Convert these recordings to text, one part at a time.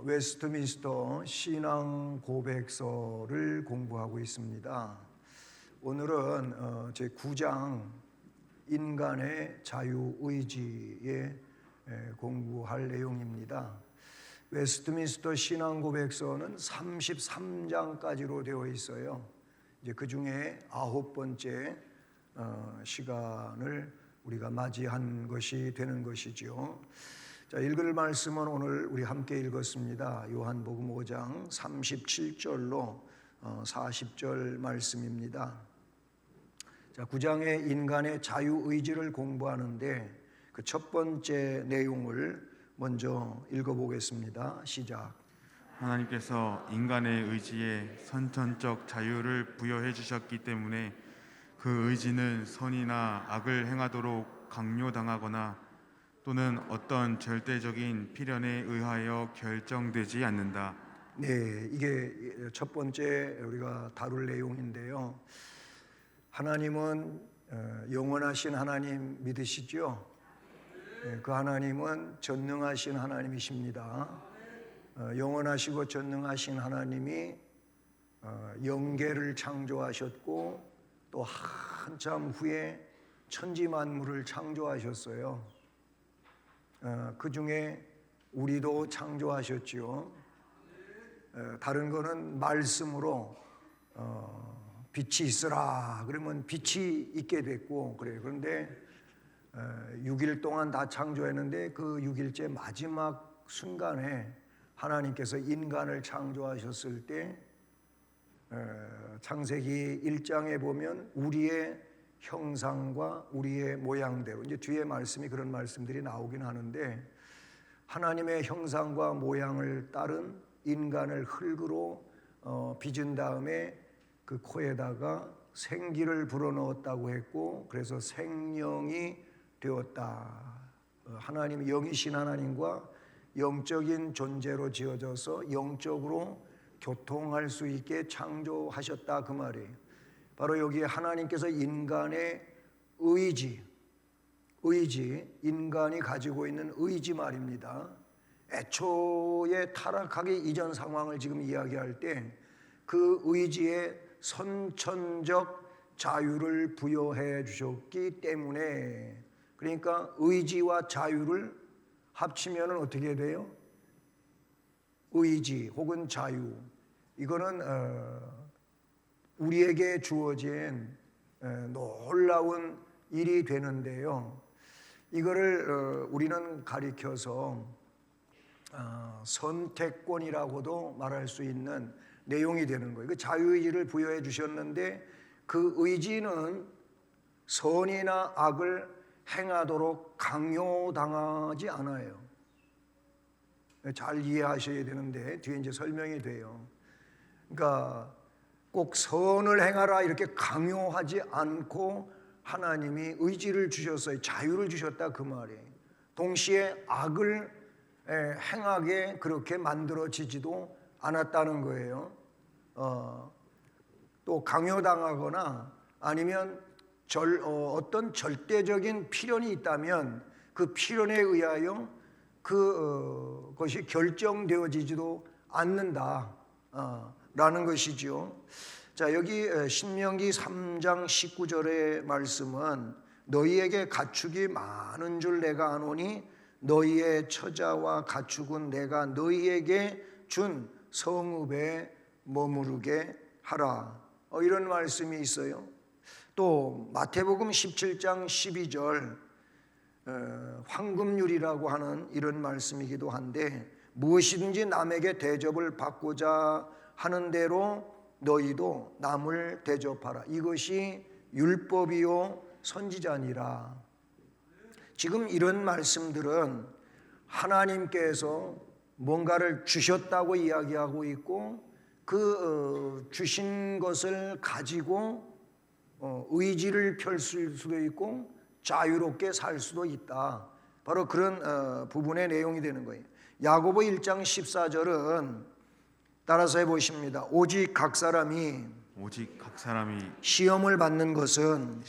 웨스트민스터 신앙 고백서를 공부하고 있습니다. 오늘은 제 9장 인간의 자유의지에 공부할 내용입니다. 웨스트민스터 신앙 고백서는 33장까지로 되어 있어요. 이제 그 중에 9번째 시간을 우리가 맞이한 것이 되는 것이죠. 자, 읽을 말씀은 오늘 우리 함께 읽었습니다. 요한복음 5장 37절로 40절 말씀입니다. 자, 9장의 인간의 자유의지를 공부하는데 그 첫 번째 내용을 먼저 읽어보겠습니다. 시작. 하나님께서 인간의 의지에 선천적 자유를 부여해 주셨기 때문에 그 의지는 선이나 악을 행하도록 강요당하거나 또는 어떤 절대적인 필연에 의하여 결정되지 않는다. 네, 이게 첫 번째 우리가 다룰 내용인데요. 하나님은 영원하신 하나님 믿으시죠? 그 하나님은 전능하신 하나님이십니다. 영원하시고 전능하신 하나님이 영계를 창조하셨고 또 한참 후에 천지 만물을 창조하셨어요. 그 중에 우리도 창조하셨지요. 다른 거는 말씀으로 빛이 있으라 그러면 빛이 있게 됐고 그래요. 그런데 6일 동안 다 창조했는데 그 6일째 마지막 순간에 하나님께서 인간을 창조하셨을 때 창세기 1장에 보면 우리의 형상과 우리의 모양대로, 이제 뒤에 말씀이 그런 말씀들이 나오긴 하는데, 하나님의 형상과 모양을 따른 인간을 흙으로 빚은 다음에 그 코에다가 생기를 불어넣었다고 했고, 그래서 생명이 되었다. 하나님, 영이신 하나님과 영적인 존재로 지어져서 영적으로 교통할 수 있게 창조하셨다, 그 말이에요. 바로 여기에 하나님께서 인간의 의지, 인간이 가지고 있는 의지 말입니다. 애초에 타락하기 이전 상황을 지금 이야기할 때 그 의지에 선천적 자유를 부여해 주셨기 때문에, 그러니까 의지와 자유를 합치면 어떻게 돼요? 의지 혹은 자유, 이거는 우리에게 주어진 놀라운 일이 되는데요. 이거를 우리는 가리켜서 선택권이라고도 말할 수 있는 내용이 되는 거예요. 그 자유의지를 부여해 주셨는데 그 의지는 선이나 악을 행하도록 강요당하지 않아요. 잘 이해하셔야 되는데 뒤에 이제 설명이 돼요. 그러니까 꼭 선을 행하라 이렇게 강요하지 않고 하나님이 의지를 주셨어요. 자유를 주셨다, 그 말이에요. 동시에 악을 행하게 그렇게 만들어지지도 않았다는 거예요. 또 강요당하거나 아니면 어떤 절대적인 필연이 있다면 그 필연에 의하여 그것이 결정되어지지도 않는다 라는 것이죠. 자, 여기 신명기 3장 19절의 말씀은 너희에게 가축이 많은 줄 내가 아노니 너희의 처자와 가축은 내가 너희에게 준 성읍에 머무르게 하라, 이런 말씀이 있어요. 또 마태복음 17장 12절 황금률이라고 하는 이런 말씀이기도 한데, 무엇이든지 남에게 대접을 받고자 하는 대로 너희도 남을 대접하라, 이것이 율법이요 선지자니라. 지금 이런 말씀들은 하나님께서 뭔가를 주셨다고 이야기하고 있고, 그 주신 것을 가지고 의지를 펼칠 수도 있고 자유롭게 살 수도 있다, 바로 그런 부분의 내용이 되는 거예요. 야고보 1장 14절은 따라서 해보십니다. 오직 각 사람이 시험을 받는 것은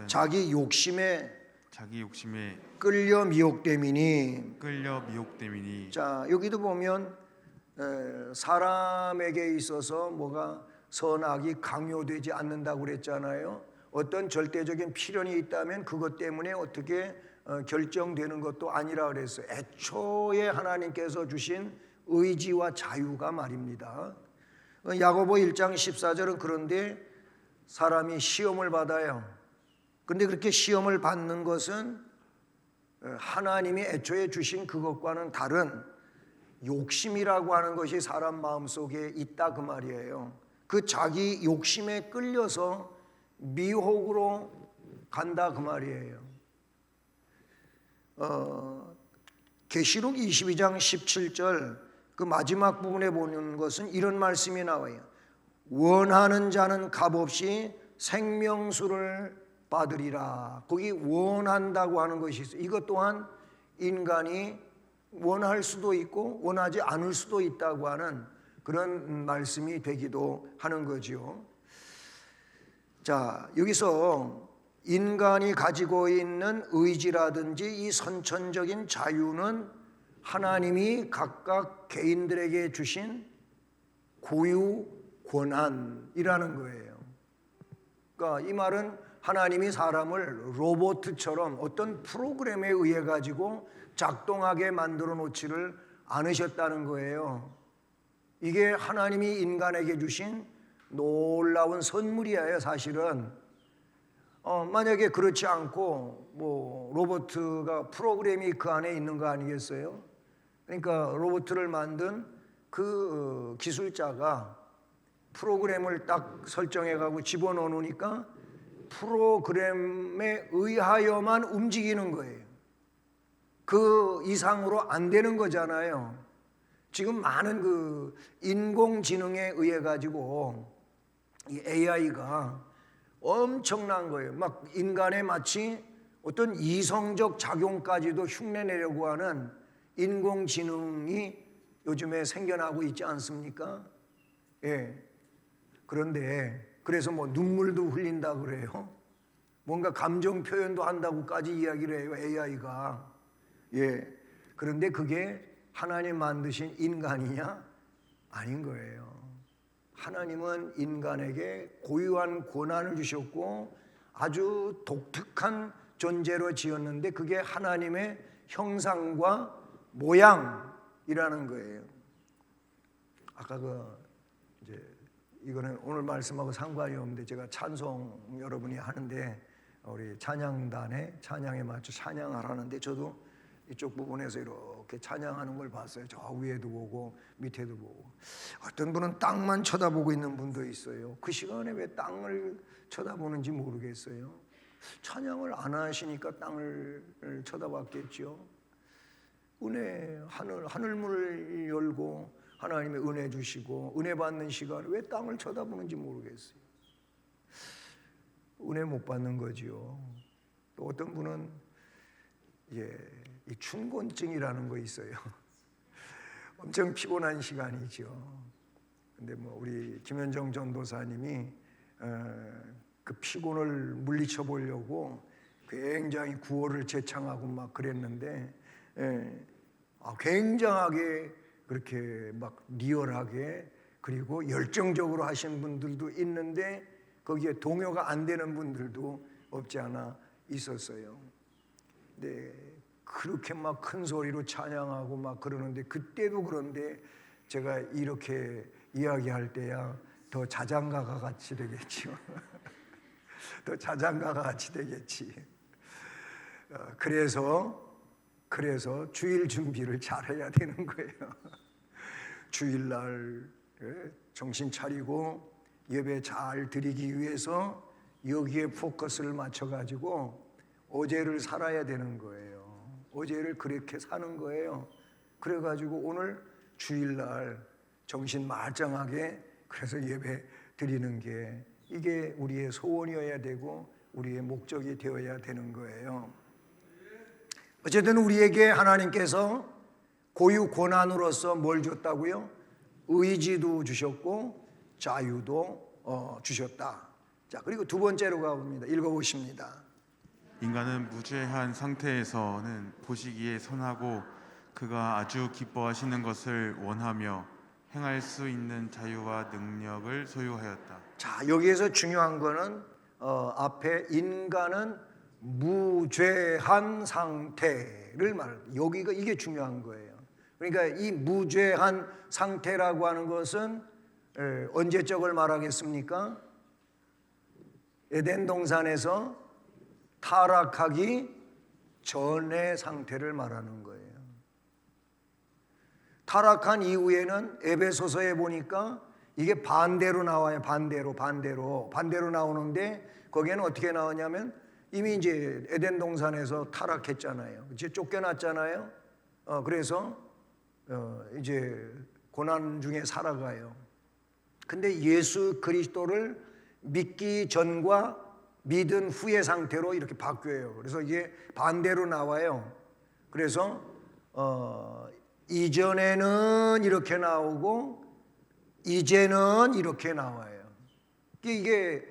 자기 자기 욕심에 끌려 미혹됨이니. 끌려 미혹됨이니. 자, 여기도 보면 사람에게 있어서 뭐가 선악이 강요되지 않는다고 그랬잖아요. 어떤 절대적인 필연이 있다면 그것 때문에 어떻게 결정되는 것도 아니라 그랬어요. 애초에 하나님께서 주신 의지와 자유가 말입니다. 야고보 1장 14절은 그런데 사람이 시험을 받아요. 근데 그렇게 시험을 받는 것은 하나님이 애초에 주신 그것과는 다른 욕심이라고 하는 것이 사람 마음속에 있다 그 말이에요. 그 자기 욕심에 끌려서 미혹으로 간다 그 말이에요. 계시록 22장 17절 그 마지막 부분에 보는 것은 이런 말씀이 나와요. 원하는 자는 값없이 생명수를 받으리라. 거기 원한다고 하는 것이 있어요. 이것 또한 인간이 원할 수도 있고 원하지 않을 수도 있다고 하는 그런 말씀이 되기도 하는 거지요. 자, 여기서 인간이 가지고 있는 의지라든지 이 선천적인 자유는 하나님이 각각 개인들에게 주신 고유 권한이라는 거예요. 그러니까 이 말은 하나님이 사람을 로봇처럼 어떤 프로그램에 의해 가지고 작동하게 만들어 놓지를 않으셨다는 거예요. 이게 하나님이 인간에게 주신 놀라운 선물이에요, 사실은. 만약에 그렇지 않고 뭐 로봇가 프로그램이 그 안에 있는 거 아니겠어요? 그러니까 로봇을 만든 그 기술자가 프로그램을 딱 설정해 가고 집어넣어 놓으니까 프로그램에 의하여만 움직이는 거예요. 그 이상으로 안 되는 거잖아요. 지금 많은 그 인공지능에 의해 가지고 이 AI가 엄청난 거예요. 막 인간의 마치 어떤 이성적 작용까지도 흉내내려고 하는 인공지능이 요즘에 생겨나고 있지 않습니까? 예. 그런데 그래서 뭐 눈물도 흘린다 그래요. 뭔가 감정 표현도 한다고까지 이야기를 해요, AI가. 예. 그런데 그게 하나님 만드신 인간이냐? 아닌 거예요. 하나님은 인간에게 고유한 권한을 주셨고 아주 독특한 존재로 지었는데 그게 하나님의 형상과 모양이라는 거예요. 아까 이제 이거는 오늘 말씀하고 상관이 없는데 제가 찬송 여러분이 하는데 우리 찬양단에 찬양에 맞춰 찬양을 하는데 저도 이쪽 부분에서 이렇게 찬양하는 걸 봤어요. 저 위에도 보고 밑에도 보고. 어떤 분은 땅만 쳐다보고 있는 분도 있어요. 그 시간에 왜 땅을 쳐다보는지 모르겠어요. 찬양을 안 하시니까 땅을 쳐다봤겠죠. 은혜, 하늘문을 열고 하나님의 은혜 주시고 은혜 받는 시간에 왜 땅을 쳐다보는지 모르겠어요. 은혜 못 받는 거지요. 또 어떤 분은 이 춘곤증이라는 거 있어요. 엄청 피곤한 시간이죠. 근데 뭐 우리 김현정 전도사님이 그 피곤을 물리쳐 보려고 굉장히 구호를 제창하고 막 그랬는데 굉장하게 그렇게 막 리얼하게 그리고 열정적으로 하신 분들도 있는데 거기에 동요가 안 되는 분들도 없지 않아 있었어요. 네, 그렇게 막 큰 소리로 찬양하고 막 그러는데 그때도 그런데 제가 이렇게 이야기할 때야 더 자장가가 같이 되겠죠. 더 자장가가 같이 되겠지. 그래서 주일 준비를 잘해야 되는 거예요. 주일날 정신 차리고 예배 잘 드리기 위해서 여기에 포커스를 맞춰가지고 어제를 살아야 되는 거예요. 어제를 그렇게 사는 거예요. 그래가지고 오늘 주일날 정신 말짱하게 그래서 예배 드리는 게 이게 우리의 소원이어야 되고 우리의 목적이 되어야 되는 거예요. 어쨌든 우리에게 하나님께서 고유 권한으로서 뭘 줬다고요? 의지도 주셨고 자유도 주셨다. 자, 그리고 두 번째로 가봅니다. 읽어보십니다. 인간은 무죄한 상태에서는 보시기에 선하고 그가 아주 기뻐하시는 것을 원하며 행할 수 있는 자유와 능력을 소유하였다. 자, 여기에서 중요한 거는 앞에 인간은 무죄한 상태를 여기가 이게 중요한 거예요. 그러니까 이 무죄한 상태라고 하는 것은 언제적을 말하겠습니까? 에덴 동산에서 타락하기 전의 상태를 말하는 거예요. 타락한 이후에는 에베소서에 보니까 이게 반대로 나와요. 반대로 나오는데 거기에는 어떻게 나오냐면 이미 이제 에덴 동산에서 타락했잖아요. 이제 쫓겨났잖아요. 그래서 이제 고난 중에 살아가요. 근데 예수 그리스도를 믿기 전과 믿은 후의 상태로 이렇게 바뀌어요. 그래서 이게 반대로 나와요. 그래서 이전에는 이렇게 나오고 이제는 이렇게 나와요. 이게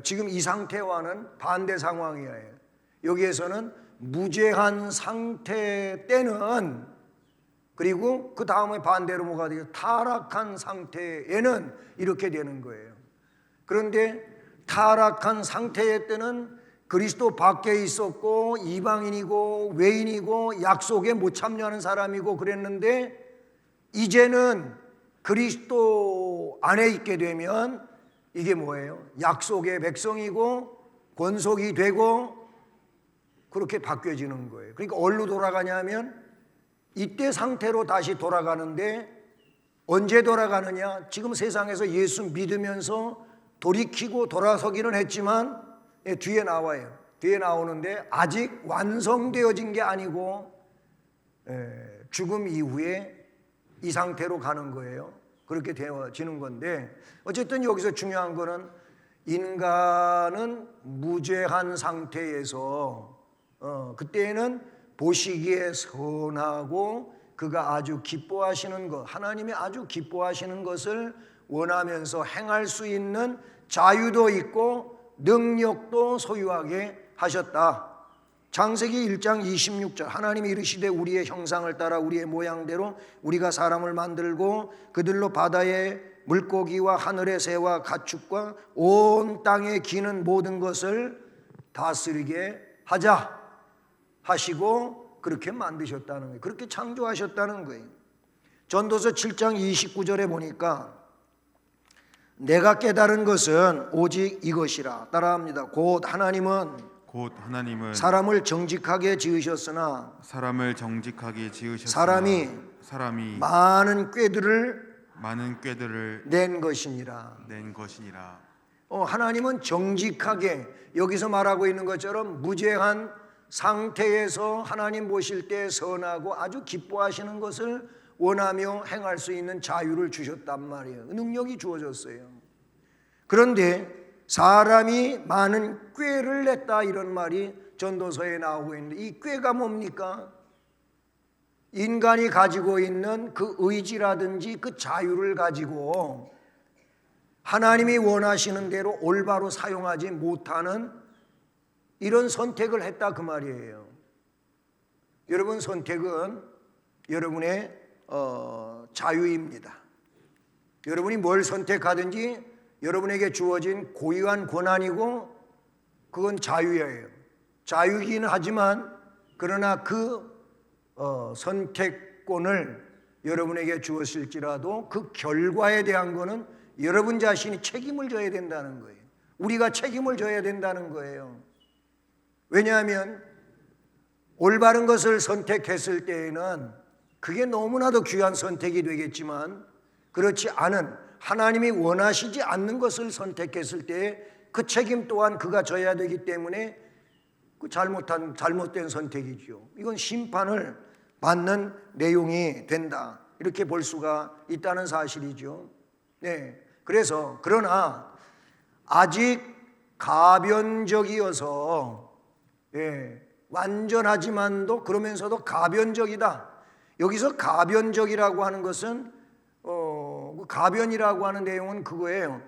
지금 이 상태와는 반대 상황이에요. 여기에서는 무죄한 상태 때는, 그리고 그 다음에 반대로 뭐가 되죠? 타락한 상태에는 이렇게 되는 거예요. 그런데 타락한 상태의 때는 그리스도 밖에 있었고 이방인이고 외인이고 약속에 못 참여하는 사람이고 그랬는데, 이제는 그리스도 안에 있게 되면 이게 뭐예요? 약속의 백성이고 권속이 되고 그렇게 바뀌어지는 거예요. 그러니까 어디로 돌아가냐면 이때 상태로 다시 돌아가는데, 언제 돌아가느냐? 지금 세상에서 예수 믿으면서 돌이키고 돌아서기는 했지만 뒤에 나와요. 뒤에 나오는데 아직 완성되어진 게 아니고 죽음 이후에 이 상태로 가는 거예요. 그렇게 되어지는 건데, 어쨌든 여기서 중요한 거는 인간은 무죄한 상태에서 그때는 보시기에 선하고 그가 아주 기뻐하시는 것, 하나님이 아주 기뻐하시는 것을 원하면서 행할 수 있는 자유도 있고 능력도 소유하게 하셨다. 창세기 1장 26절, 하나님이 이르시되 우리의 형상을 따라 우리의 모양대로 우리가 사람을 만들고 그들로 바다의 물고기와 하늘의 새와 가축과 온 땅에 기는 모든 것을 다스리게 하자 하시고 그렇게 만드셨다는 거예요. 그렇게 창조하셨다는 거예요. 전도서 7장 29절에 보니까 내가 깨달은 것은 오직 이것이라. 따라합니다. 곧 하나님은 사람을 정직하게 지으셨으나 사람이 많은 꾀들을 낸 것이니라. 하나님은 정직하게, 여기서 말하고 있는 것처럼 무죄한 상태에서 하나님 보실 때 선하고 아주 기뻐하시는 것을 원하며 행할 수 있는 자유를 주셨단 말이에요. 능력이 주어졌어요. 그런데 사람이 많은 꾀를 냈다, 이런 말이 전도서에 나오고 있는데, 이 꾀가 뭡니까? 인간이 가지고 있는 그 의지라든지 그 자유를 가지고 하나님이 원하시는 대로 올바로 사용하지 못하는 이런 선택을 했다, 그 말이에요. 여러분, 선택은 여러분의 자유입니다. 여러분이 뭘 선택하든지 여러분에게 주어진 고유한 권한이고 그건 자유예요. 자유이긴 하지만 그러나 그 선택권을 여러분에게 주었을지라도 그 결과에 대한 거는 여러분 자신이 책임을 져야 된다는 거예요. 우리가 책임을 져야 된다는 거예요. 왜냐하면 올바른 것을 선택했을 때에는 그게 너무나도 귀한 선택이 되겠지만, 그렇지 않은, 하나님이 원하시지 않는 것을 선택했을 때 그 책임 또한 그가 져야 되기 때문에 그 잘못된 선택이죠. 이건 심판을 받는 내용이 된다, 이렇게 볼 수가 있다는 사실이죠. 네. 그래서 그러나 아직 가변적이어서, 완전하지만도 그러면서도 가변적이다. 여기서 가변적이라고 하는 것은 가변이라고 하는 내용은 그거예요.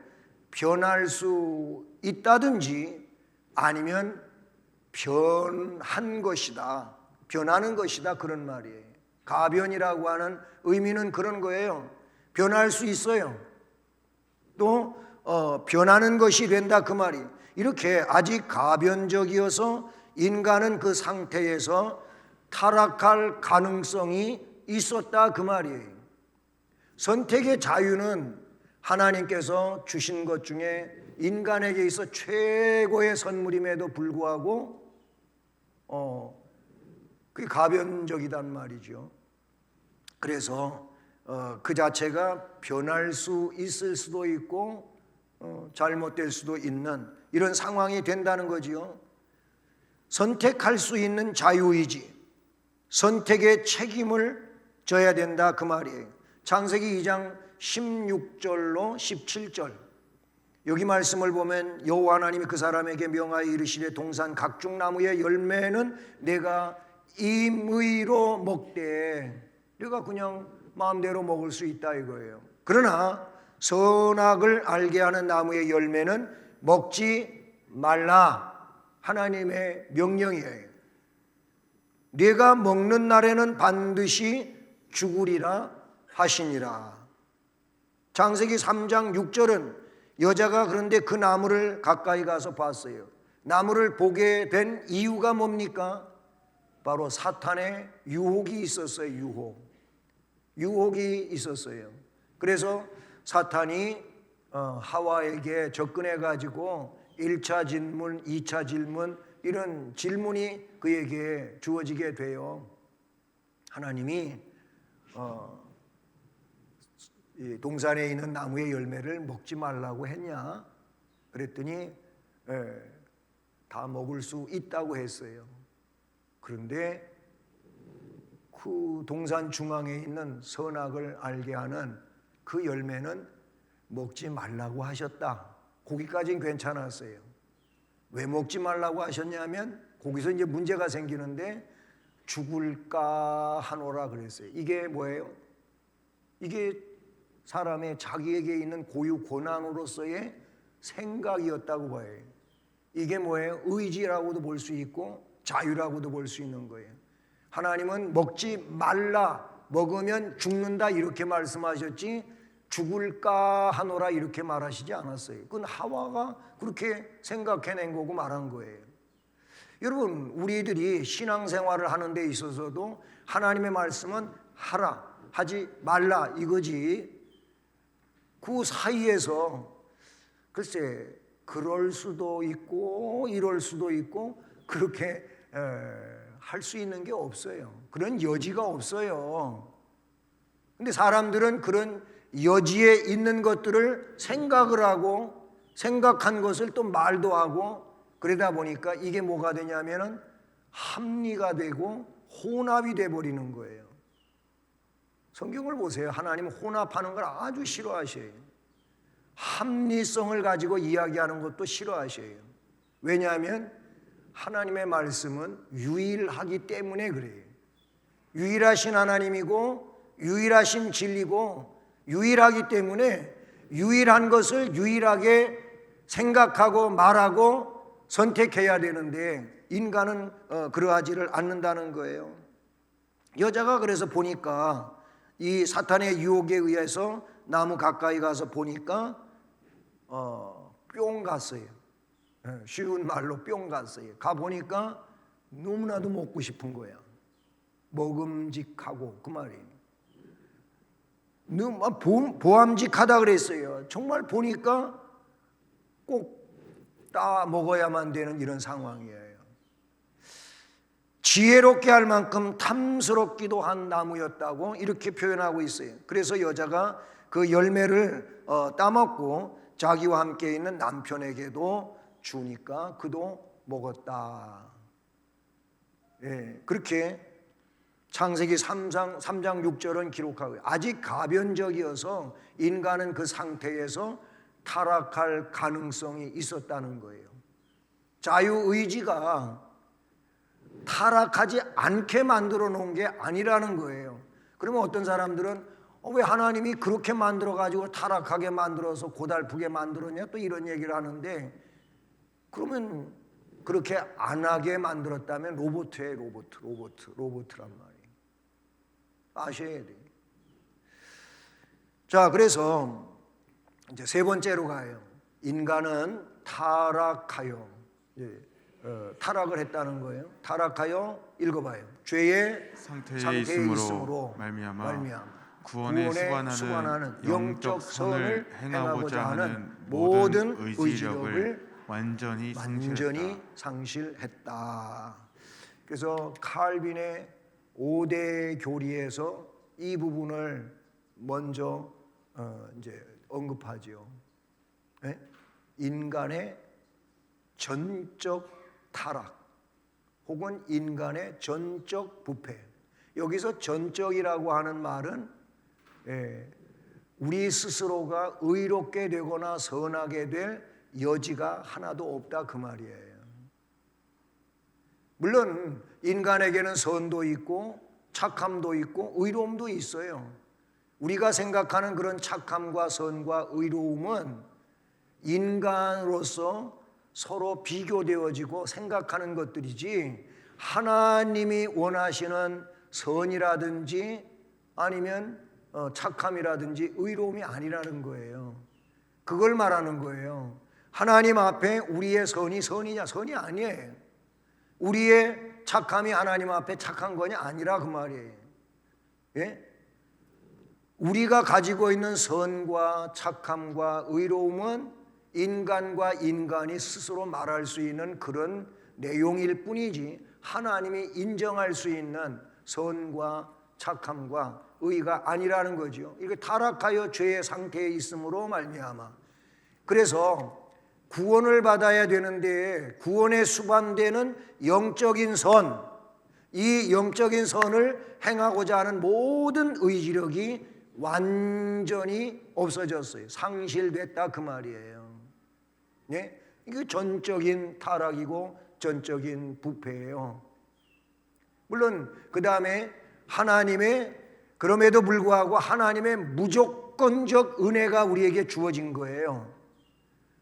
변할 수 있다든지 아니면 변한 것이다. 변하는 것이다. 그런 말이에요. 가변이라고 하는 의미는 그런 거예요. 변할 수 있어요. 또 변하는 것이 된다. 그 말이. 이렇게 아직 가변적이어서 인간은 그 상태에서 타락할 가능성이 있었다. 그 말이에요. 선택의 자유는 하나님께서 주신 것 중에 인간에게 있어 최고의 선물임에도 불구하고 그게 가변적이란 말이죠. 그래서 그 자체가 변할 수 있을 수도 있고 잘못될 수도 있는 이런 상황이 된다는 거지요. 선택할 수 있는 자유의지, 선택의 책임을 져야 된다. 그 말이에요. 창세기 2장 16절로 17절 여기 말씀을 보면 여호와 하나님이 그 사람에게 명하여 이르시되 동산 각종 나무의 열매는 내가 임의로 먹되 내가 그냥 마음대로 먹을 수 있다 이거예요. 그러나 선악을 알게 하는 나무의 열매는 먹지 말라. 하나님의 명령이에요. 네가 먹는 날에는 반드시 죽으리라 하시니라. 창세기 3장 6절은 여자가 그런데 그 나무를 가까이 가서 봤어요. 나무를 보게 된 이유가 뭡니까? 바로 사탄의 유혹이 있었어요. 유혹이 있었어요. 그래서 사탄이 하와에게 접근해 가지고 1차 질문, 2차 질문 이런 질문이 그에게 주어지게 돼요. 하나님이 이 동산에 있는 나무의 열매를 먹지 말라고 했냐? 그랬더니 다 먹을 수 있다고 했어요. 그런데 그 동산 중앙에 있는 선악을 알게 하는 그 열매는 먹지 말라고 하셨다. 거기까지는 괜찮았어요. 왜 먹지 말라고 하셨냐면 거기서 이제 문제가 생기는데 죽을까 하노라 그랬어요. 이게 뭐예요? 이게 사람의 자기에게 있는 고유 권한으로서의 생각이었다고 봐요. 이게 뭐예요? 의지라고도 볼 수 있고 자유라고도 볼 수 있는 거예요. 하나님은 먹지 말라, 먹으면 죽는다 이렇게 말씀하셨지 죽을까 하노라 이렇게 말하시지 않았어요. 그건 하와가 그렇게 생각해낸 거고 말한 거예요. 여러분, 우리들이 신앙생활을 하는 데 있어서도 하나님의 말씀은 하라, 하지 말라 이거지. 그 사이에서 글쎄 그럴 수도 있고 이럴 수도 있고 그렇게 할 수 있는 게 없어요. 그런 여지가 없어요. 근데 사람들은 그런 여지에 있는 것들을 생각을 하고 생각한 것을 또 말도 하고 그러다 보니까 이게 뭐가 되냐면은 합리가 되고 혼합이 돼버리는 거예요. 성경을 보세요. 하나님은 혼합하는 걸 아주 싫어하셔요. 합리성을 가지고 이야기하는 것도 싫어하셔요. 왜냐하면 하나님의 말씀은 유일하기 때문에 그래요. 유일하신 하나님이고 유일하신 진리고 유일하기 때문에 유일한 것을 유일하게 생각하고 말하고 선택해야 되는데 인간은 그러하지를 않는다는 거예요. 여자가 그래서 보니까 이 사탄의 유혹에 의해서 나무 가까이 가서 보니까 뿅 갔어요. 쉬운 말로 뿅 갔어요. 가보니까 너무나도 먹고 싶은 거야. 먹음직하고 그 말이에요. 보암직하다 그랬어요. 정말 보니까 꼭 따 먹어야만 되는 이런 상황이에요. 지혜롭게 할 만큼 탐스럽기도 한 나무였다고 이렇게 표현하고 있어요. 그래서 여자가 그 열매를 따먹고 자기와 함께 있는 남편에게도 주니까 그도 먹었다. 예, 그렇게 창세기 3장 6절은 기록하고 아직 가변적이어서 인간은 그 상태에서 타락할 가능성이 있었다는 거예요. 자유의지가 타락하지 않게 만들어 놓은 게 아니라는 거예요. 그러면 어떤 사람들은 왜 하나님이 그렇게 만들어 가지고 타락하게 만들어서 고달프게 만들었냐 또 이런 얘기를 하는데 그러면 그렇게 안 하게 만들었다면 로봇이에요. 로봇란 말이에요. 아셔야 돼요. 자, 그래서 이제 세 번째로 가요. 인간은 타락하여, 타락을 했다는 거예요. 타락하여 읽어봐요. 죄의 상태에 있으므로 말미암아 구원에 수반하는 영적 선을 행하고자 하는 모든 의지력을 완전히 상실했다. 그래서 칼빈의 5대 교리에서 이 부분을 먼저 이제 언급하지요. 네? 인간의 전적 타락 혹은 인간의 전적 부패. 여기서 전적이라고 하는 말은 우리 스스로가 의롭게 되거나 선하게 될 여지가 하나도 없다 그 말이에요. 물론 인간에게는 선도 있고 착함도 있고 의로움도 있어요. 우리가 생각하는 그런 착함과 선과 의로움은 인간으로서 서로 비교되어지고 생각하는 것들이지 하나님이 원하시는 선이라든지 아니면 착함이라든지 의로움이 아니라는 거예요. 그걸 말하는 거예요. 하나님 앞에 우리의 선이 선이냐? 선이 아니에요. 우리의 착함이 하나님 앞에 착한 거냐? 아니라 그 말이에요. 예? 우리가 가지고 있는 선과 착함과 의로움은 인간과 인간이 스스로 말할 수 있는 그런 내용일 뿐이지 하나님이 인정할 수 있는 선과 착함과 의가 아니라는 거죠. 이게 타락하여 죄의 상태에 있으므로 말미암아. 그래서 구원을 받아야 되는데 구원에 수반되는 영적인 선, 이 영적인 선을 행하고자 하는 모든 의지력이 완전히 없어졌어요. 상실됐다 그 말이에요. 네? 이게 전적인 타락이고 전적인 부패예요. 물론 그 다음에 하나님의 그럼에도 불구하고 하나님의 무조건적 은혜가 우리에게 주어진 거예요.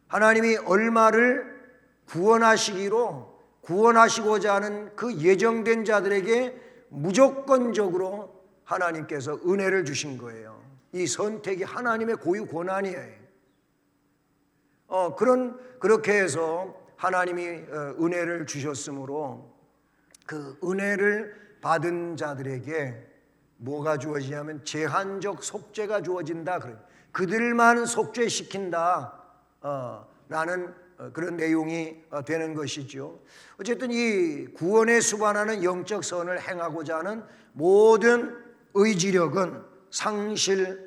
하나님이 얼마를 구원하시고자 하는 그 예정된 자들에게 무조건적으로 하나님께서 은혜를 주신 거예요. 이 선택이 하나님의 고유 권한이에요. 그렇게 해서 하나님이 은혜를 주셨으므로 그 은혜를 받은 자들에게 뭐가 주어지냐면 제한적 속죄가 주어진다. 그들만 속죄시킨다 라는 그런 내용이 되는 것이죠. 어쨌든 이 구원에 수반하는 영적 선을 행하고자 하는 모든 의지력은 상실되고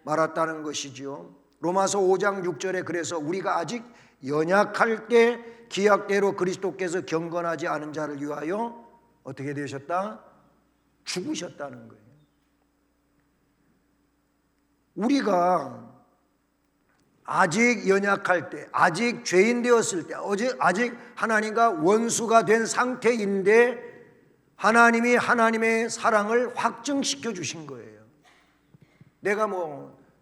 말았다는 것이죠. 로마서 5장 6절에 그래서 우리가 아직 연약할 때 기약대로 그리스도께서 경건하지 않은 자를 위하여 어떻게 되셨다? 죽으셨다는 거예요. 우리가 아직 연약할 때, 아직 죄인 되었을 때, 아직 하나님과 원수가 된 상태인데 하나님이 하나님의 사랑을 확증시켜 주신 거예요. 내가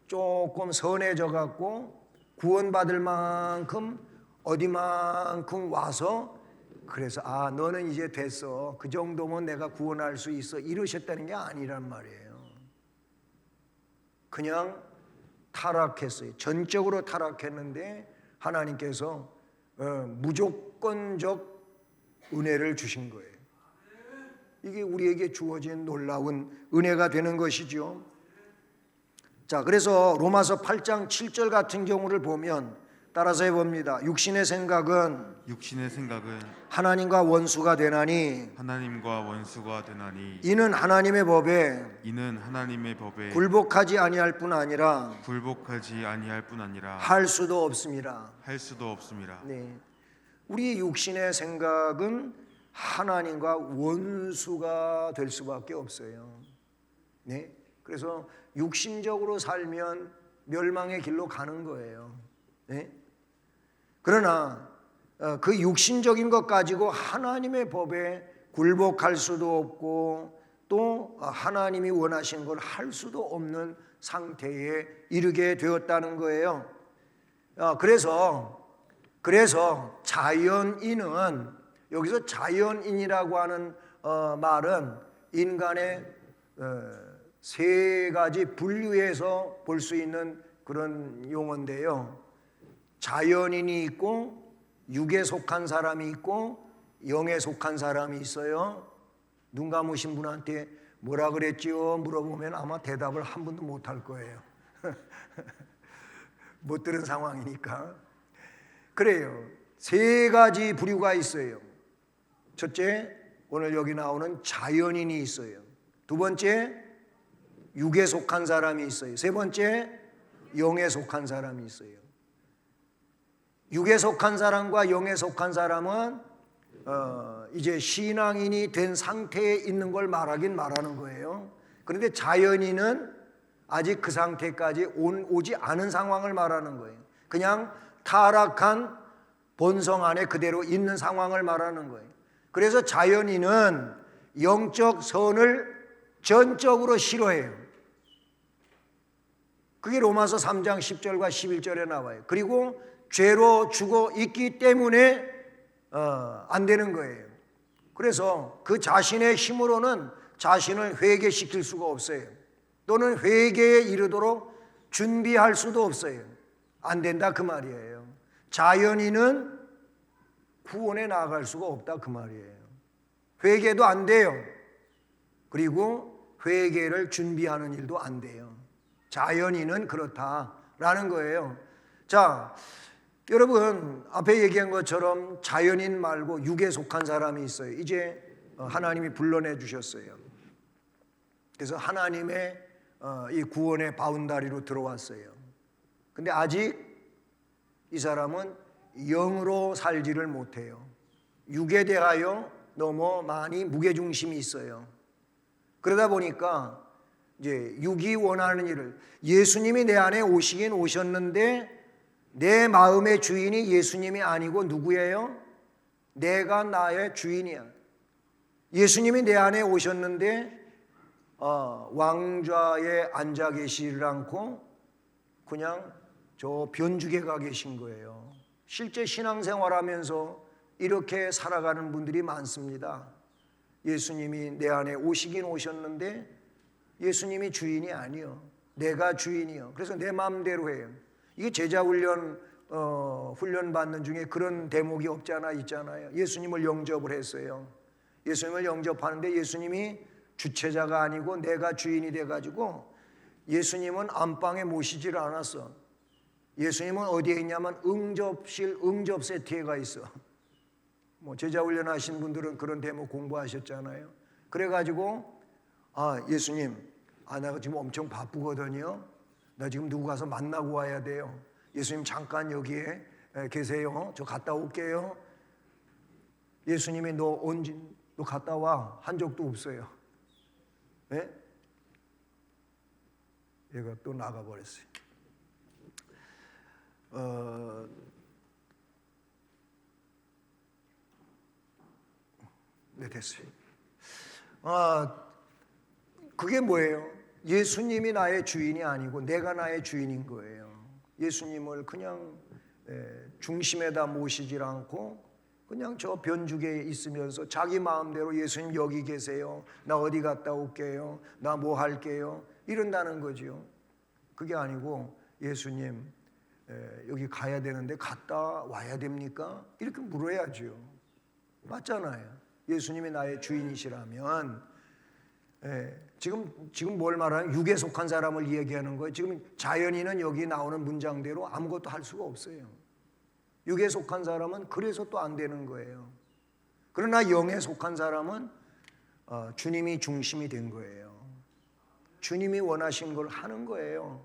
조금 선해져 갖고 구원받을 만큼 어디만큼 와서 그래서 너는 이제 됐어. 그 정도면 내가 구원할 수 있어. 이러셨다는 게 아니란 말이에요. 그냥 타락했어요. 전적으로 타락했는데 하나님께서 무조건적 은혜를 주신 거예요. 이게 우리에게 주어진 놀라운 은혜가 되는 것이죠. 자, 그래서 로마서 8장 7절 같은 경우를 보면 따라서 해봅니다. 육신의 생각은 하나님과 원수가 되나니 이는 하나님의 법에 굴복하지 아니할 뿐 아니라 할 수도 없습니다. 네. 우리 육신의 생각은 하나님과 원수가 될 수밖에 없어요. 네. 그래서 육신적으로 살면 멸망의 길로 가는 거예요. 네? 그러나 그 육신적인 것 가지고 하나님의 법에 굴복할 수도 없고 또 하나님이 원하신 걸 할 수도 없는 상태에 이르게 되었다는 거예요. 그래서 그래서 자연인은, 여기서 자연인이라고 하는 말은 인간의 세 가지 분류에서 볼 수 있는 그런 용어인데요. 자연인이 있고, 육에 속한 사람이 있고, 영에 속한 사람이 있어요. 눈 감으신 분한테 뭐라 그랬지요? 물어보면 아마 대답을 한 분도 못 할 거예요. 못 들은 상황이니까. 그래요. 세 가지 부류가 있어요. 첫째, 오늘 여기 나오는 자연인이 있어요. 두 번째, 육에 속한 사람이 있어요. 세 번째, 영에 속한 사람이 있어요. 육에 속한 사람과 영에 속한 사람은 이제 신앙인이 된 상태에 있는 걸 말하긴 말하는 거예요. 그런데 자연인은 아직 그 상태까지 오지 않은 상황을 말하는 거예요. 그냥 타락한 본성 안에 그대로 있는 상황을 말하는 거예요. 그래서 자연인은 영적 선을 전적으로 싫어해요. 그게 로마서 3장 10절과 11절에 나와요. 그리고 죄로 죽어 있기 때문에 안 되는 거예요. 그래서 그 자신의 힘으로는 자신을 회개시킬 수가 없어요. 또는 회개에 이르도록 준비할 수도 없어요. 안 된다 그 말이에요. 자연인은 구원에 나아갈 수가 없다 그 말이에요. 회개도 안 돼요. 그리고 회개를 준비하는 일도 안 돼요. 자연인은 그렇다라는 거예요. 자, 여러분 앞에 얘기한 것처럼 자연인 말고 육에 속한 사람이 있어요. 이제 하나님이 불러내 주셨어요. 그래서 하나님의 이 구원의 바운다리로 들어왔어요. 근데 아직 이 사람은 영으로 살지를 못해요. 육에 대하여 너무 많이 무게중심이 있어요. 그러다 보니까 이제 육이 원하는 일을, 예수님이 내 안에 오시긴 오셨는데 내 마음의 주인이 예수님이 아니고 누구예요? 내가 나의 주인이야. 예수님이 내 안에 오셨는데 왕좌에 앉아 계시지 않고 그냥 저 변죽에 가 계신 거예요. 실제 신앙생활하면서 이렇게 살아가는 분들이 많습니다. 예수님이 내 안에 오시긴 오셨는데 예수님이 주인이 아니요, 내가 주인이요. 그래서 내 마음대로 해요. 이게 제자 훈련 받는 중에 그런 대목이 없지 않아 있잖아요. 예수님을 영접을 했어요. 예수님을 영접하는데 예수님이 주체자가 아니고 내가 주인이 돼가지고 예수님은 안방에 모시지를 않았어. 예수님은 어디에 있냐면 응접실, 응접 세트에 가 있어. 뭐 제자 훈련 하신 분들은 그런 대목 공부하셨잖아요. 그래가지고 예수님, 내가 지금 엄청 바쁘거든요. 나 지금 누구 가서 만나고 와야 돼요. 예수님 잠깐 여기에 계세요. 저 갔다 올게요. 예수님이 너 갔다 와 한 적도 없어요. 네? 얘가 또 나가버렸어요. 네, 됐어요. 그게 뭐예요? 예수님이 나의 주인이 아니고 내가 나의 주인인 거예요. 예수님을 그냥 중심에다 모시질 않고 그냥 저 변죽에 있으면서 자기 마음대로 예수님 여기 계세요. 나 어디 갔다 올게요. 나 뭐 할게요. 이런다는 거죠. 그게 아니고 예수님 여기 가야 되는데 갔다 와야 됩니까? 이렇게 물어야죠. 맞잖아요. 예수님이 나의 주인이시라면 지금 뭘 말하는, 육에 속한 사람을 얘기하는 거예요. 지금 자연인은 여기 나오는 문장대로 아무것도 할 수가 없어요. 육에 속한 사람은 그래서 또 안 되는 거예요. 그러나 영에 속한 사람은 주님이 중심이 된 거예요. 주님이 원하신 걸 하는 거예요.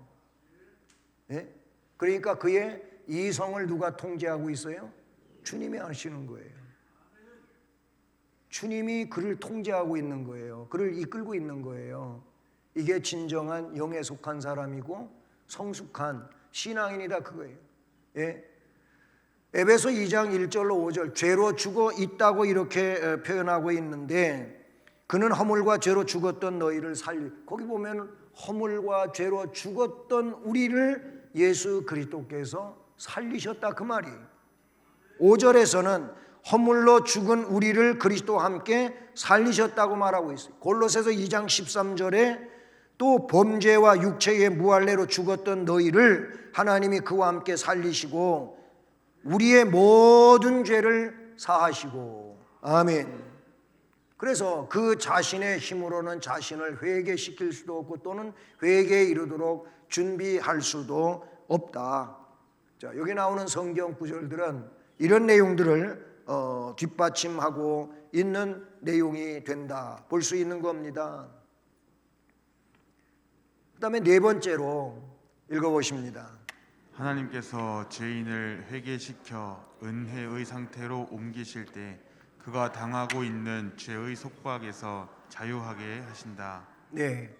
예? 그러니까 그의 이성을 누가 통제하고 있어요? 주님이 하시는 거예요. 주님이 그를 통제하고 있는 거예요. 그를 이끌고 있는 거예요. 이게 진정한 영에 속한 사람이고 성숙한 신앙인이다 그거예요. 예? 에베소 2장 1절로 5절, 죄로 죽어 있다고 이렇게 표현하고 있는데 그는 허물과 죄로 죽었던 너희를 거기 보면 허물과 죄로 죽었던 우리를 예수 그리스도께서 살리셨다 그 말이에요. 5절에서는 허물로 죽은 우리를 그리스도와 함께 살리셨다고 말하고 있어요. 골로새서 2장 13절에 또 범죄와 육체의 무할례로 죽었던 너희를 하나님이 그와 함께 살리시고 우리의 모든 죄를 사하시고. 아멘. 그래서 그 자신의 힘으로는 자신을 회개시킬 수도 없고 또는 회개에 이르도록 준비할 수도 없다. 자, 여기 나오는 성경 구절들은 이런 내용들을 뒷받침하고 있는 내용이 된다 볼 수 있는 겁니다. 그 다음에 네 번째로 읽어보십니다. 하나님께서 죄인을 회개시켜 은혜의 상태로 옮기실 때 그가 당하고 있는 죄의 속박에서 자유하게 하신다. 네,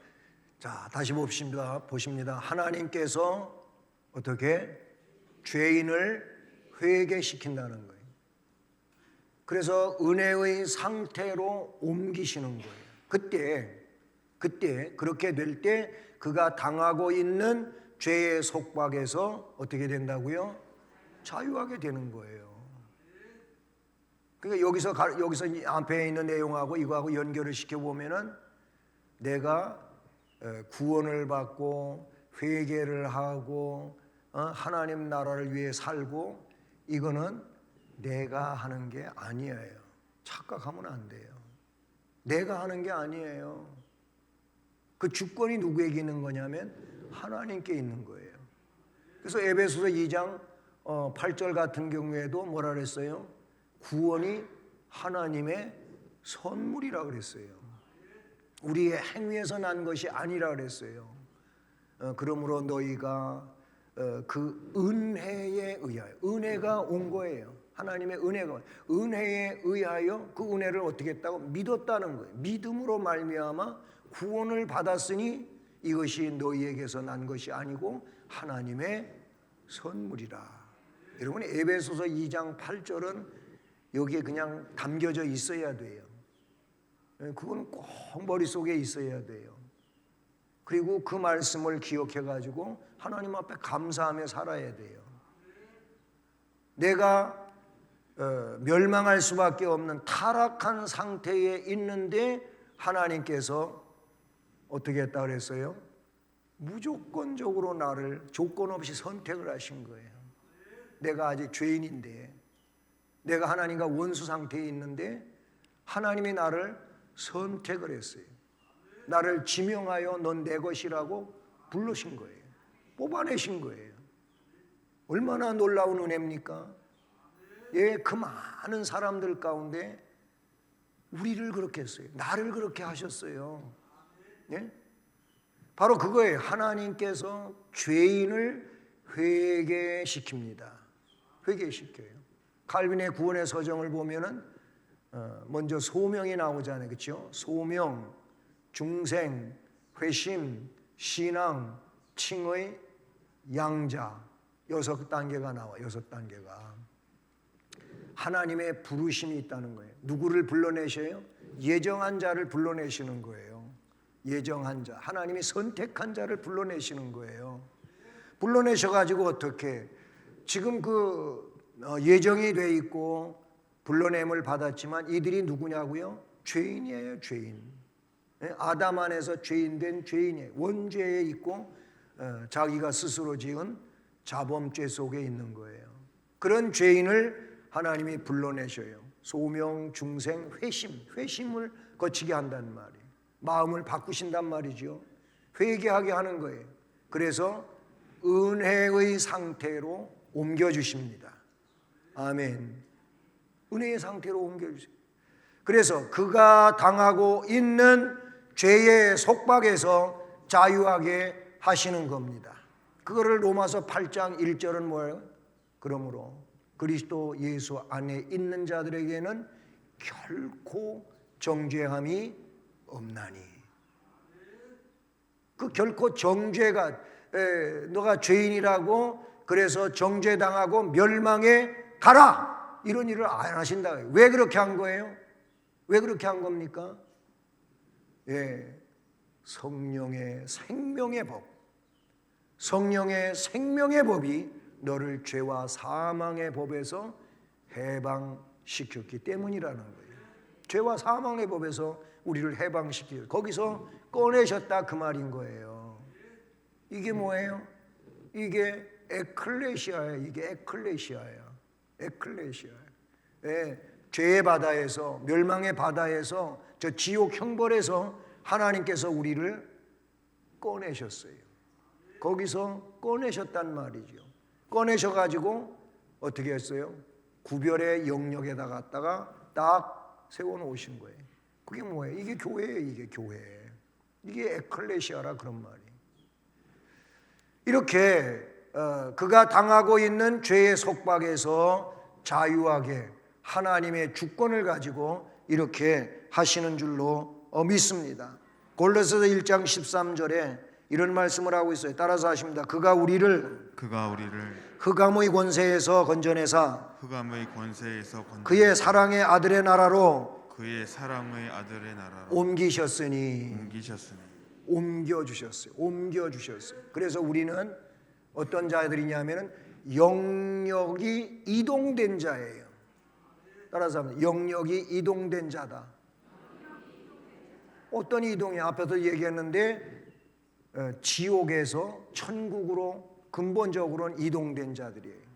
자 다시 보십니다. 하나님께서 어떻게 죄인을 회개시킨다는 거예요. 그래서 은혜의 상태로 옮기시는 거예요. 그때 그렇게 될 때 그가 당하고 있는 죄의 속박에서 어떻게 된다고요? 자유하게 되는 거예요. 그러니까 여기서 앞에 있는 내용하고 이거하고 연결을 시켜 보면은 내가 구원을 받고 회개를 하고 하나님 나라를 위해 살고 이거는 내가 하는 게 아니에요. 착각하면 안 돼요. 내가 하는 게 아니에요. 그 주권이 누구에게 있는 거냐면 하나님께 있는 거예요. 그래서 에베소서 2장 8절 같은 경우에도 뭐라 그랬어요? 구원이 하나님의 선물이라 그랬어요. 우리의 행위에서 난 것이 아니라 그랬어요. 그러므로 너희가 그 은혜에 의하여, 은혜가 온 거예요. 하나님의 은혜에 의하여 그 은혜를 어떻게 했다고? 믿었다는 거예요. 믿음으로 말미암아 구원을 받았으니 이것이 너희에게서 난 것이 아니고 하나님의 선물이라. 여러분 에베소서 2장 8절은 여기에 그냥 담겨져 있어야 돼요. 그건 꼭 머릿속에 있어야 돼요. 그리고 그 말씀을 기억해 가지고 하나님 앞에 감사하며 살아야 돼요. 내가 멸망할 수밖에 없는 타락한 상태에 있는데 하나님께서 어떻게 했다 그랬어요? 무조건적으로 나를 조건 없이 선택을 하신 거예요. 내가 아직 죄인인데, 내가 하나님과 원수 상태에 있는데 하나님이 나를 선택을 했어요. 나를 지명하여 넌 내 것이라고 부르신 거예요. 뽑아내신 거예요. 얼마나 놀라운 은혜입니까? 예, 그 많은 사람들 가운데 우리를 그렇게 했어요. 나를 그렇게 하셨어요. 예? 바로 그거예요. 하나님께서 죄인을 회개시킵니다. 회개시켜요. 칼빈의 구원의 서정을 보면은 먼저 소명이 나오잖아요. 그렇죠? 소명, 중생, 회심, 신앙, 칭의, 양자 6단계가 나와. 6단계가 하나님의 부르심이 있다는 거예요. 누구를 불러내셔요? 예정한 자를 불러내시는 거예요. 예정한 자, 하나님이 선택한 자를 불러내시는 거예요. 불러내셔가지고 어떻게 지금 그 예정이 돼 있고 불러냄을 받았지만 이들이 누구냐고요? 죄인이에요, 죄인. 아담 안에서 죄인된 죄인이에요. 원죄에 있고 자기가 스스로 지은 자범죄 속에 있는 거예요. 그런 죄인을 하나님이 불러내셔요. 소명, 중생, 회심을 거치게 한단 말이에요. 마음을 바꾸신단 말이죠. 회개하게 하는 거예요. 그래서 은혜의 상태로 옮겨주십니다. 아멘. 은혜의 상태로 옮겨주세요. 그래서 그가 당하고 있는 죄의 속박에서 자유하게 하시는 겁니다. 그거를 로마서 8장 1절은 뭐예요? 그러므로 그리스도 예수 안에 있는 자들에게는 결코 정죄함이 없나니. 그 결코 정죄가 너가 죄인이라고 그래서 정죄당하고 멸망에 가라 이런 일을 안 하신다. 왜 그렇게 한 거예요? 왜 그렇게 한 겁니까? 예, 성령의 생명의 법, 성령의 생명의 법이 너를 죄와 사망의 법에서 해방시켰기 때문이라는 거예요. 죄와 사망의 법에서 우리를 해방시키고 거기서 꺼내셨다 그 말인 거예요. 이게 뭐예요? 이게 에클레시아예요. 이게 에클레시아야. 에클레시아. 예, 죄의 바다에서, 멸망의 바다에서, 저 지옥 형벌에서 하나님께서 우리를 꺼내셨어요. 거기서 꺼내셨단 말이죠. 꺼내셔가지고 어떻게 했어요? 구별의 영역에다 갖다가 딱 세워놓으신 거예요. 그게 뭐예요? 이게 교회예요. 이게 교회. 이게 에클레시아라 그런 말이에요. 이렇게 그가 당하고 있는 죄의 속박에서 자유하게 하나님의 주권을 가지고 이렇게 하시는 줄로 믿습니다. 골로새서 1장 13절에 이런 말씀을 하고 있어요. 따라서 하십니다. 그가 우리를 흑암의 권세에서 건져내사 그의 사랑의 아들의 나라로 옮기셨으니 옮겨주셨어요. 그래서 우리는 어떤 자들이냐면은 영역이 이동된 자예요. 따라서 합니다. 영역이 이동된 자다. 어떤 이동이 앞에서 얘기했는데 지옥에서 천국으로 근본적으로는 이동된 자들이에요.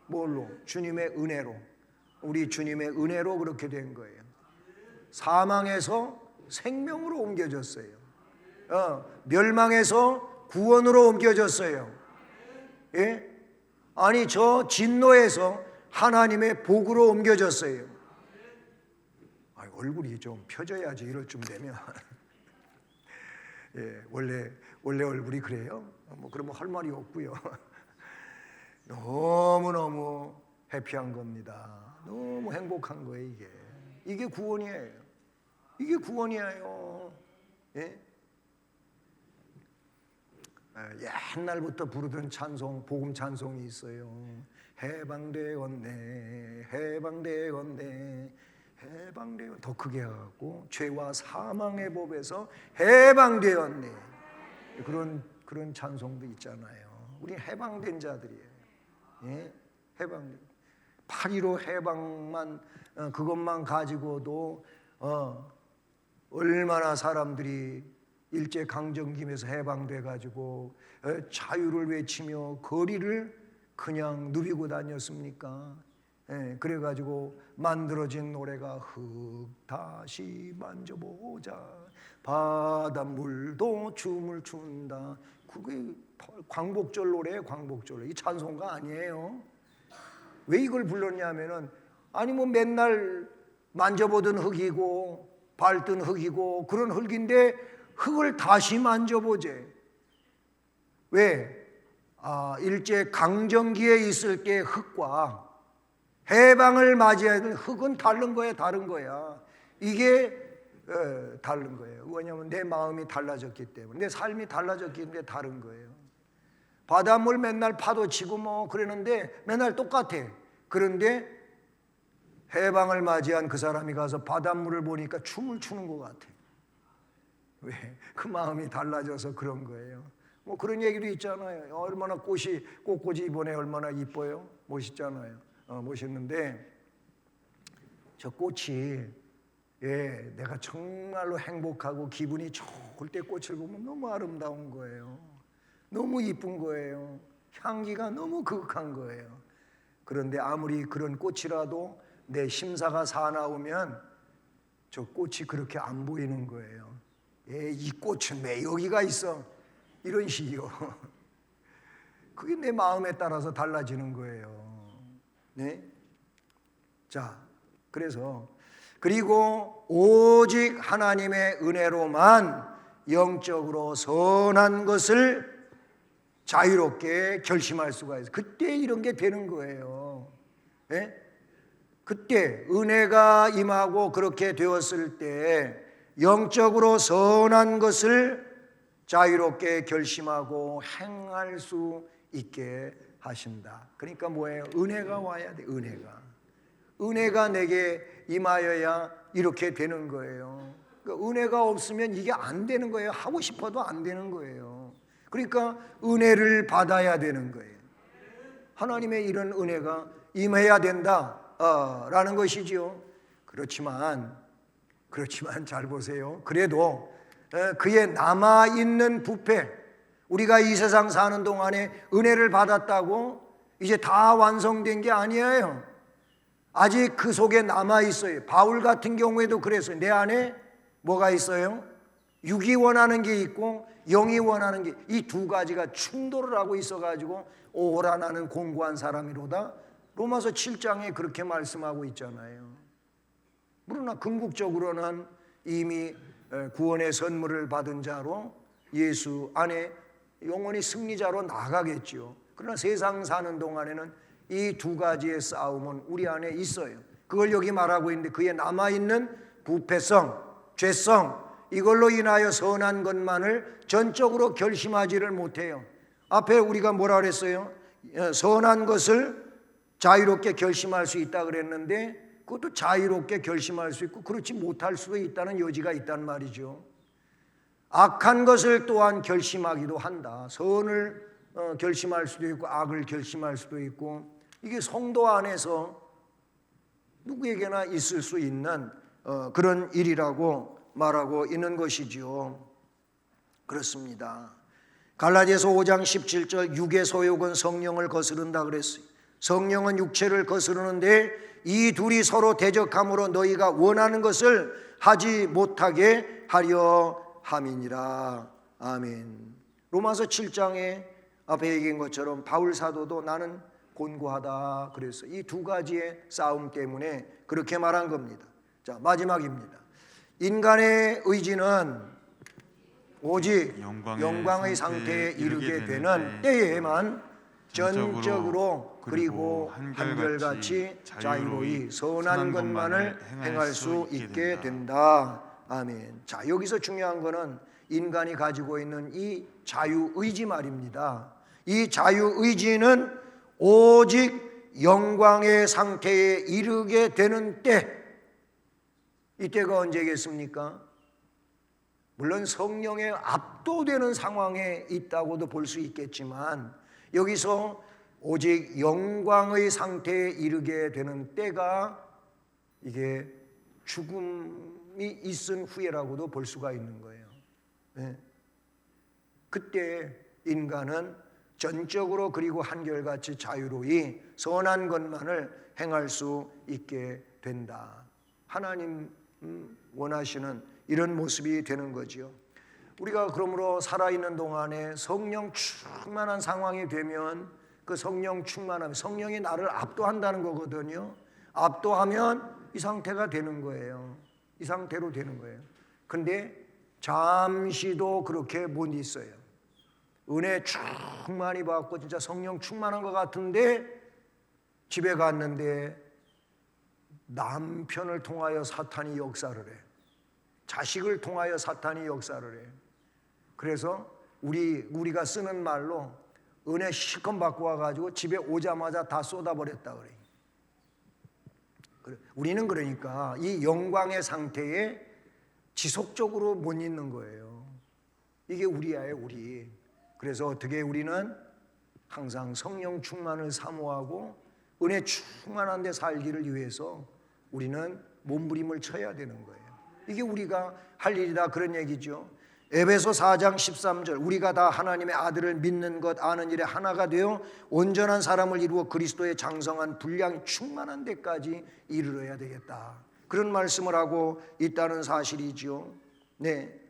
뭘로? 주님의 은혜로. 우리 주님의 은혜로 그렇게 된 거예요. 사망에서 생명으로 옮겨졌어요. 멸망에서 구원으로 옮겨졌어요. 예? 아니 저 진노에서 하나님의 복으로 옮겨졌어요. 얼굴이 좀 펴져야지 이럴 쯤 되면. 예, 원래 얼굴이 그래요? 뭐 그러면 할 말이 없고요. 너무너무 해피한 겁니다. 너무 행복한 거예요, 이게. 이게 구원이에요. 이게 구원이에요. 예? 옛날부터 부르던 찬송, 복음 찬송이 있어요. 해방되었네, 해방되었네, 해방되었네. 더 크게 하고 죄와 사망의 법에서 해방되었네. 그런 찬송도 있잖아요. 우리 해방된 자들이에요. 예? 해방. 8.15 해방만 그것만 가지고도 얼마나 사람들이 일제 강점기에서 해방돼 가지고 자유를 외치며 거리를 그냥 누비고 다녔습니까? 예, 그래 가지고 만들어진 노래가 흙 다시 만져보자 바닷물도 춤을 춘다. 그게 광복절 노래예요. 광복절. 이 찬송가 아니에요. 왜 이걸 불렀냐면은 아니 뭐 맨날 만져보던 흙이고 밟던 흙이고 그런 흙인데 흙을 다시 만져보재. 왜? 일제 강점기에 있을 때 흙과 해방을 맞이하는 흙은 다른 거야, 다른 거야. 이게 다른 거예요. 왜냐하면 내 마음이 달라졌기 때문에, 내 삶이 달라졌기 때문에 다른 거예요. 바닷물 맨날 파도 치고 뭐 그러는데 맨날 똑같아. 그런데 해방을 맞이한 그 사람이 가서 바닷물을 보니까 춤을 추는 것 같아. 왜? 그 마음이 달라져서 그런 거예요. 뭐 그런 얘기도 있잖아요. 얼마나 꽃꽂이 이번에 얼마나 이뻐요. 멋있잖아요. 멋있는데 저 꽃이 내가 정말로 행복하고 기분이 좋을 때 꽃을 보면 너무 아름다운 거예요. 너무 이쁜 거예요. 향기가 너무 그윽한 거예요. 그런데 아무리 그런 꽃이라도 내 심사가 사나우면 저 꽃이 그렇게 안 보이는 거예요. 이 꽃은 왜 여기가 있어? 이런 식이요. 그게 내 마음에 따라서 달라지는 거예요. 네? 자, 그리고 오직 하나님의 은혜로만 영적으로 선한 것을 자유롭게 결심할 수가 있어요. 그때 이런 게 되는 거예요. 네? 그때 은혜가 임하고 그렇게 되었을 때 영적으로 선한 것을 자유롭게 결심하고 행할 수 있게 하신다. 그러니까 뭐예요? 은혜가 와야 돼. 은혜가 내게 임하여야 이렇게 되는 거예요. 그러니까 은혜가 없으면 이게 안 되는 거예요. 하고 싶어도 안 되는 거예요. 그러니까 은혜를 받아야 되는 거예요. 하나님의 이런 은혜가 임해야 된다. 라는 것이지요. 그렇지만 잘 보세요. 그래도 그의 남아있는 부패, 우리가 이 세상 사는 동안에 은혜를 받았다고 이제 다 완성된 게 아니에요. 아직 그 속에 남아있어요. 바울 같은 경우에도 그랬어요. 내 안에 뭐가 있어요? 육이 원하는 게 있고 영이 원하는 게, 이 두 가지가 충돌을 하고 있어가지고 오호라 나는 공고한 사람이로다. 로마서 7장에 그렇게 말씀하고 있잖아요. 그러나 궁극적으로는 이미 구원의 선물을 받은 자로 예수 안에 영원히 승리자로 나가겠지요. 그러나 세상 사는 동안에는 이 두 가지의 싸움은 우리 안에 있어요. 그걸 여기 말하고 있는데, 그의 남아있는 부패성, 죄성, 이걸로 인하여 선한 것만을 전적으로 결심하지를 못해요. 앞에 우리가 뭐라 그랬어요? 선한 것을 자유롭게 결심할 수 있다 그랬는데, 그것도 자유롭게 결심할 수 있고 그렇지 못할 수도 있다는 여지가 있단 말이죠. 악한 것을 또한 결심하기도 한다. 선을 결심할 수도 있고 악을 결심할 수도 있고, 이게 성도 안에서 누구에게나 있을 수 있는 그런 일이라고 말하고 있는 것이지요. 그렇습니다. 갈라디아서 5장 17절, 육의 소욕은 성령을 거스른다 그랬어요. 성령은 육체를 거스르는데 이 둘이 서로 대적함으로 너희가 원하는 것을 하지 못하게 하려 함이니라. 아멘. 로마서 7장에 앞에 얘기한 것처럼 바울 사도도 나는 곤고하다 그래서 이 두 가지의 싸움 때문에 그렇게 말한 겁니다. 자, 마지막입니다. 인간의 의지는 오직 영광의 상태에 이르게 되는 때에만 전적으로 그리고 한결같이 자유로이 선한 것만을 행할 수 있게 된다. 아멘. 자, 여기서 중요한 것은 인간이 가지고 있는 이 자유의지 말입니다. 이 자유의지는 오직 영광의 상태에 이르게 되는 때, 이때가 언제겠습니까? 물론 성령에 압도되는 상황에 있다고도 볼 수 있겠지만, 여기서 오직 영광의 상태에 이르게 되는 때가 이게 죽음이 있은 후에라고도 볼 수가 있는 거예요. 네. 그때 인간은 전적으로 그리고 한결같이 자유로이 선한 것만을 행할 수 있게 된다. 하나님 원하시는 이런 모습이 되는 거죠. 우리가 그러므로 살아있는 동안에 성령 충만한 상황이 되면 그 성령 충만함, 성령이 나를 압도한다는 거거든요. 압도하면 이 상태가 되는 거예요. 이 상태로 되는 거예요. 근데 잠시도 그렇게 못 있어요. 은혜 충만히 받고 진짜 성령 충만한 것 같은데 집에 갔는데 남편을 통하여 사탄이 역사를 해. 자식을 통하여 사탄이 역사를 해. 그래서 우리가 쓰는 말로 은혜 실컷 받고 와가지고 집에 오자마자 다 쏟아버렸다 그래. 우리는 그러니까 이 영광의 상태에 지속적으로 못 있는 거예요. 이게 우리야예요, 우리. 그래서 어떻게 우리는 항상 성령 충만을 사모하고 은혜 충만한 데 살기를 위해서 우리는 몸부림을 쳐야 되는 거예요. 이게 우리가 할 일이다, 그런 얘기죠. 에베소 4장 13절, 우리가 다 하나님의 아들을 믿는 것 아는 일에 하나가 되어 온전한 사람을 이루어 그리스도의 장성한 분량이 충만한 데까지 이르러야 되겠다, 그런 말씀을 하고 있다는 사실이지요. 네,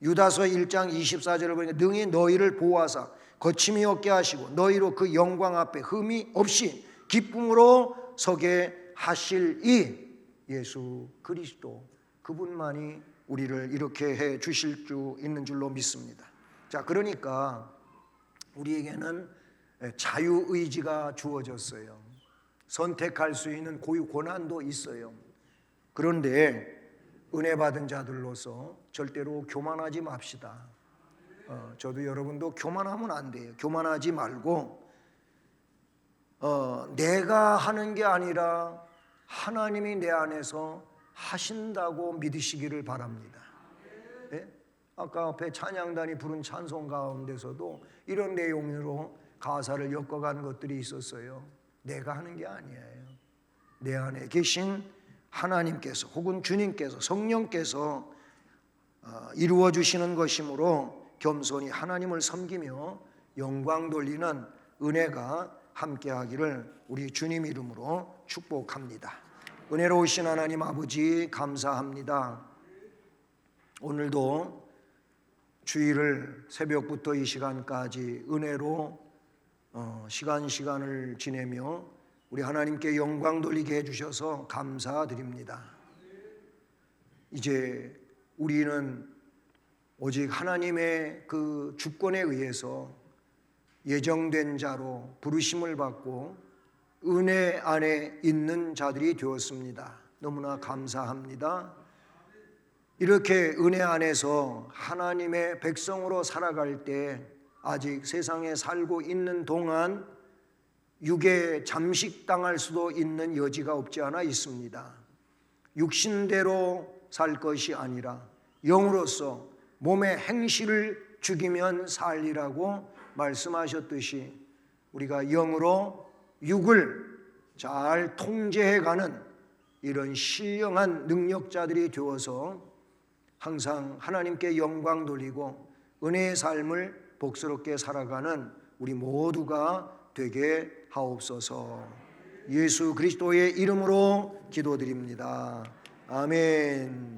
유다서 1장 24절을 보니까 능히 너희를 보호하사 거침이 없게 하시고 너희로 그 영광 앞에 흠이 없이 기쁨으로 서게 하실 이 예수 그리스도, 그분만이 우리를 이렇게 해 주실 수 있는 줄로 믿습니다. 자, 그러니까 우리에게는 자유의지가 주어졌어요. 선택할 수 있는 고유 권한도 있어요. 그런데 은혜 받은 자들로서 절대로 교만하지 맙시다. 저도 여러분도 교만하면 안 돼요. 교만하지 말고 내가 하는 게 아니라 하나님이 내 안에서 하신다고 믿으시기를 바랍니다. 네? 아까 앞에 찬양단이 부른 찬송 가운데서도 이런 내용으로 가사를 엮어간 것들이 있었어요. 내가 하는 게 아니에요. 내 안에 계신 하나님께서 혹은 주님께서 성령께서 이루어 주시는 것이므로 겸손히 하나님을 섬기며 영광 돌리는 은혜가 함께하기를 우리 주님 이름으로 축복합니다. 은혜로우신 하나님 아버지 감사합니다. 오늘도 주일을 새벽부터 이 시간까지 은혜로 시간을 지내며 우리 하나님께 영광 돌리게 해주셔서 감사드립니다. 이제 우리는 오직 하나님의 그 주권에 의해서 예정된 자로 부르심을 받고 은혜 안에 있는 자들이 되었습니다. 너무나 감사합니다. 이렇게 은혜 안에서 하나님의 백성으로 살아갈 때 아직 세상에 살고 있는 동안 육에 잠식당할 수도 있는 여지가 없지 않아 있습니다. 육신대로 살 것이 아니라 영으로서 몸의 행실을 죽이면 살리라고 말씀하셨듯이 우리가 영으로 육을 잘 통제해가는 이런 신령한 능력자들이 되어서 항상 하나님께 영광 돌리고 은혜의 삶을 복스럽게 살아가는 우리 모두가 되게 하옵소서. 예수 그리스도의 이름으로 기도드립니다. 아멘.